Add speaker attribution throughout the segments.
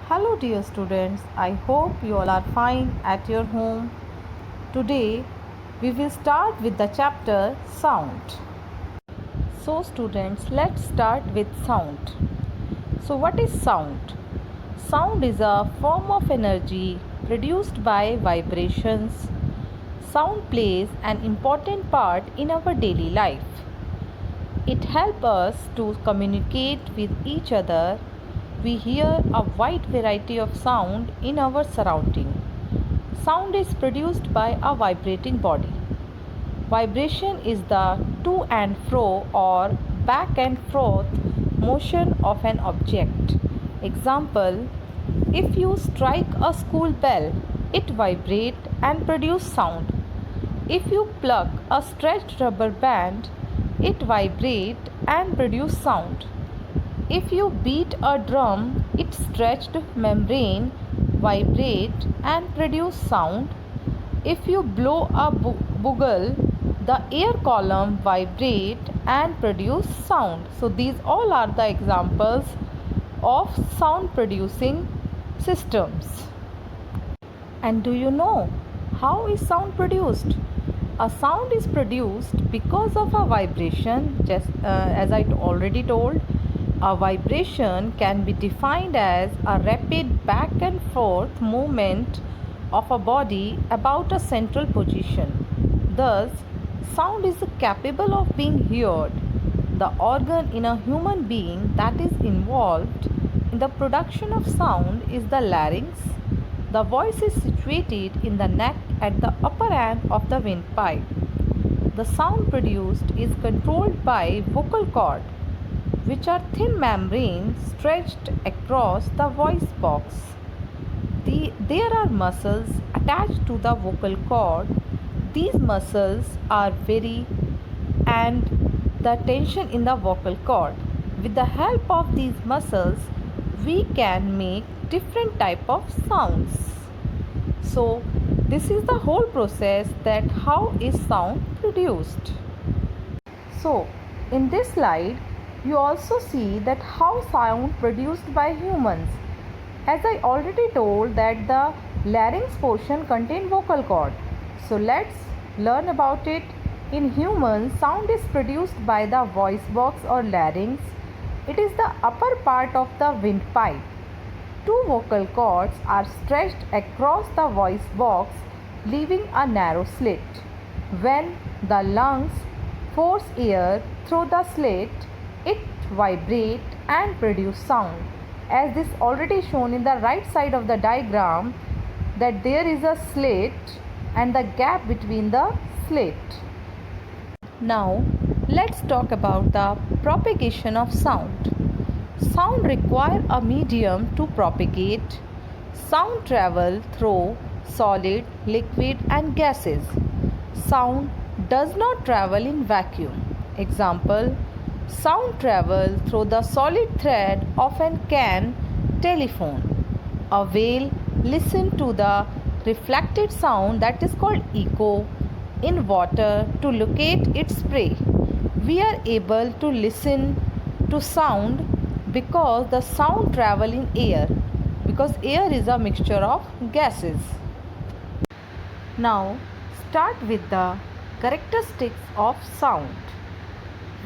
Speaker 1: Hello, dear students. I hope you all are fine at your home. Today, we will start with the chapter Sound. So, students, let's start with sound. So, what is sound? Sound is a form of energy produced by vibrations. Sound plays an important part in our daily life. It helps us to communicate with each other. We hear a wide variety of sound in our surrounding. Sound is produced by a vibrating body. Vibration is the to and fro or back and forth motion of an object. Example: if you strike a school bell, it vibrates and produces sound. If you pluck a stretched rubber band, it vibrates and produces sound. If you beat a drum, its stretched membrane vibrate and produce sound. If you blow a bugle, the air column vibrate and produce sound. So these all are the examples of sound producing systems. And do you know how is sound produced? A sound is produced because of a vibration, just as I already told. A vibration can be defined as a rapid back and forth movement of a body about a central position. Thus, sound is capable of being heard. The organ in a human being that is involved in the production of sound is the larynx. The voice is situated in the neck at the upper end of the windpipe. The sound produced is controlled by vocal cord, which are thin membranes stretched across the voice box. There are muscles attached to the vocal cord. These muscles are very and the tension in the vocal cord. With the help of these muscles, we can make different type of sounds. So this is the whole process that how is sound produced. So in this slide, you also see that how sound produced by humans. As I already told that the larynx portion contain vocal cord. So let's learn about it. In humans, sound is produced by the voice box or larynx. It is the upper part of the windpipe. Two vocal cords are stretched across the voice box, leaving a narrow slit. When the lungs force air through the slit, it vibrates and produces sound. As this already shown in the right side of the diagram, that there is a slit and the gap between the slit. Now let's talk about the propagation of sound. Sound require a medium to propagate. Sound travel through solid, liquid and gases. Sound does not travel in vacuum. Example: sound travel through the solid thread of an can telephone. A whale listen to the reflected sound, that is called echo, in water to locate its prey. We are able to listen to sound because the sound travel in air, because air is a mixture of gases. Now start with the characteristics of sound.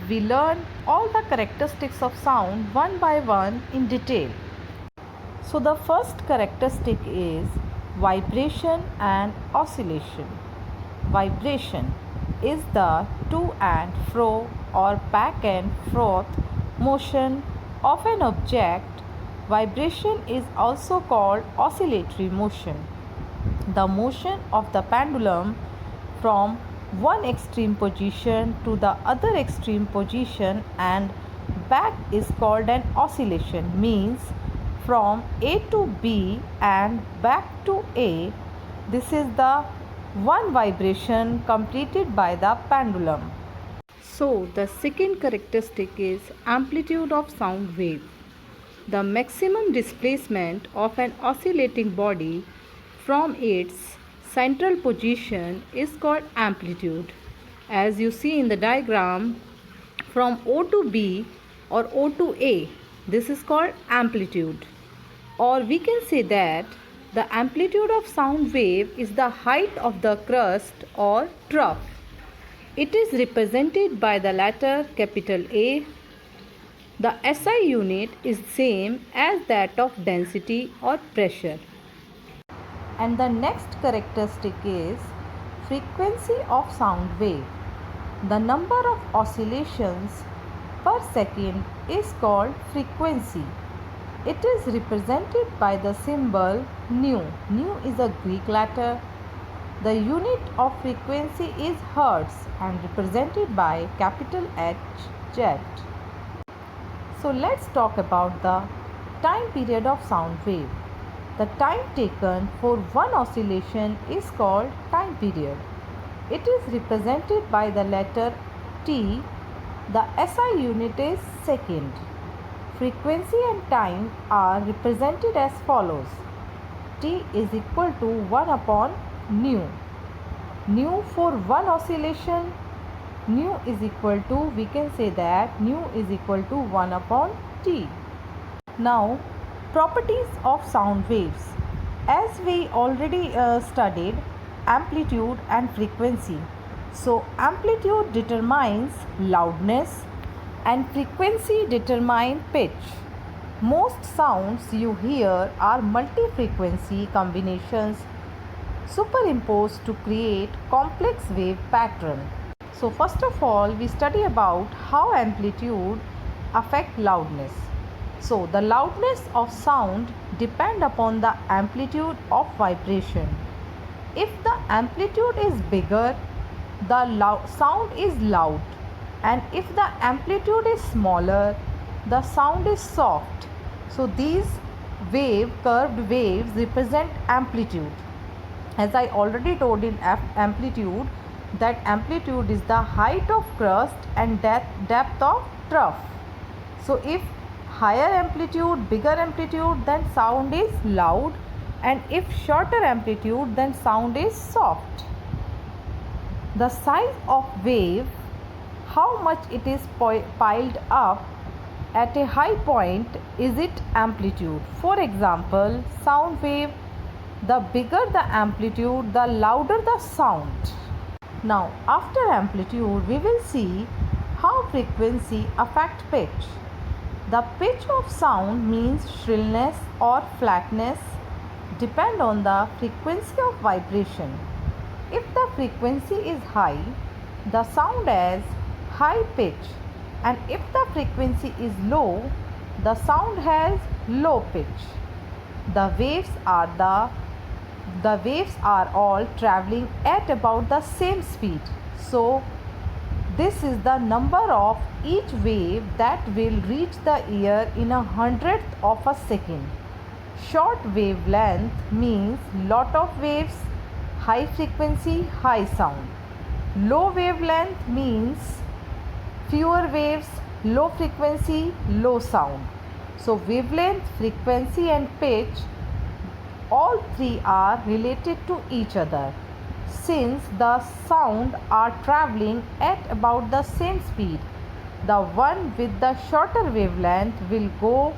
Speaker 1: We learn all the characteristics of sound one by one in detail. So the first characteristic is vibration and oscillation. Vibration is the to and fro or back and forth motion of an object. Vibration is also called oscillatory motion. The motion of the pendulum from one extreme position to the other extreme position and back is called an oscillation, means from A to B and back to A. This is the one vibration completed by the pendulum. So the second characteristic is amplitude of sound wave. The maximum displacement of an oscillating body from its central position is called amplitude. As you see in the diagram, from O to B or O to A, this is called amplitude. Or we can say that the amplitude of sound wave is the height of the crust or trough. It is represented by the letter capital A. The SI unit is same as that of density or pressure. And the next characteristic is frequency of sound wave. The number of oscillations per second is called frequency. It is represented by the symbol nu. Nu is a Greek letter. The unit of frequency is hertz and represented by capital Hz. So let's talk about the time period of sound wave. The time taken for one oscillation is called time period. It is represented by the letter T. The SI unit is second. Frequency and time are represented as follows. T is equal to 1 upon nu. Nu for one oscillation, nu is equal to, we can say that nu is equal to 1 upon T. Now, properties of sound waves. As we already studied, amplitude and frequency. So, amplitude determines loudness and frequency determine pitch. Most sounds you hear are multi-frequency combinations superimposed to create complex wave pattern. So first of all, we study about how amplitude affect loudness. So the loudness of sound depend upon the amplitude of vibration. If the amplitude is bigger, the sound is loud, and if the amplitude is smaller, the sound is soft. So these curved waves represent amplitude. As I already told in amplitude, that amplitude is the height of crust and depth of trough. So if higher amplitude, bigger amplitude, then sound is loud, and if shorter amplitude, then sound is soft. The size of wave, how much it is piled up at a high point, is its amplitude. For example, sound wave, the bigger the amplitude, the louder the sound. Now, after amplitude, we will see how frequency affects pitch. The pitch of sound means shrillness or flatness depend on the frequency of vibration. If the frequency is high, the sound has high pitch, and if the frequency is low, the sound has low pitch. The waves are all traveling at about the same speed. So this is the number of each wave that will reach the ear in 1/100th of a second. Short wavelength means lot of waves, high frequency, high sound. Low wavelength means fewer waves, low frequency, low sound. So wavelength, frequency and pitch, all three are related to each other. Since the sound are traveling at about the same speed, the one with the shorter wavelength will go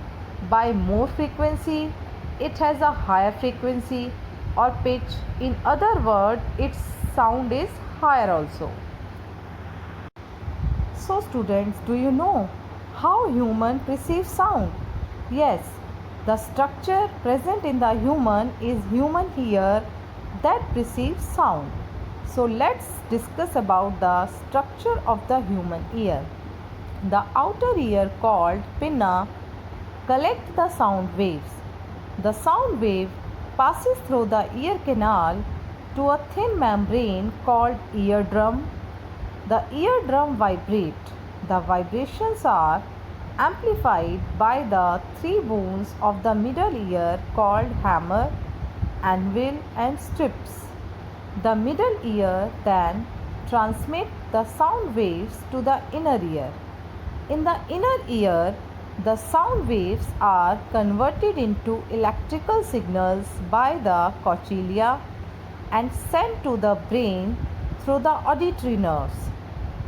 Speaker 1: by more frequency. It has a higher frequency or pitch. In other words, its sound is higher also. So students, do you know how human perceive sound? Yes, the structure present in the human is human ear that perceives sound. So let's discuss about the structure of the human ear. The outer ear called pinna collects the sound waves. The sound wave passes through the ear canal to a thin membrane called eardrum. The eardrum vibrates. The vibrations are amplified by the three bones of the middle ear called hammer, anvil and stipes. The middle ear then transmits the sound waves to the inner ear. In the inner ear, the sound waves are converted into electrical signals by the cochlea and sent to the brain through the auditory nerves.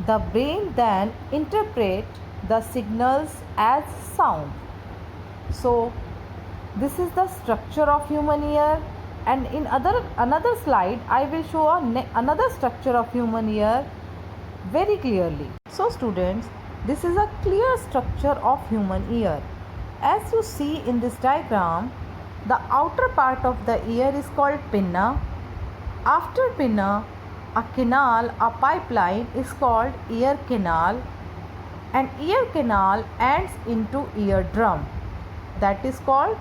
Speaker 1: The brain then interprets the signals as sound. So, This is the structure of human ear, and in another slide I will show another structure of human ear very clearly. So students, this is a clear structure of human ear. As you see in this diagram, the outer part of the ear is called pinna. After pinna, a canal, a pipeline is called ear canal, and ear canal ends into eardrum, that is called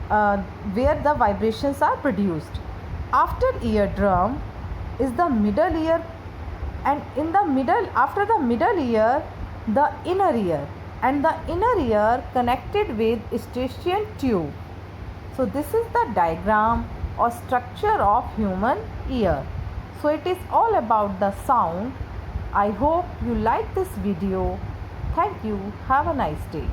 Speaker 1: where the vibrations are produced. After eardrum is the middle ear, and in the middle, after the middle ear, the inner ear, and the inner ear connected with eustachian tube. So this is the diagram or structure of human ear. So it is all about the sound. I hope you like this video. Thank you. Have a nice day.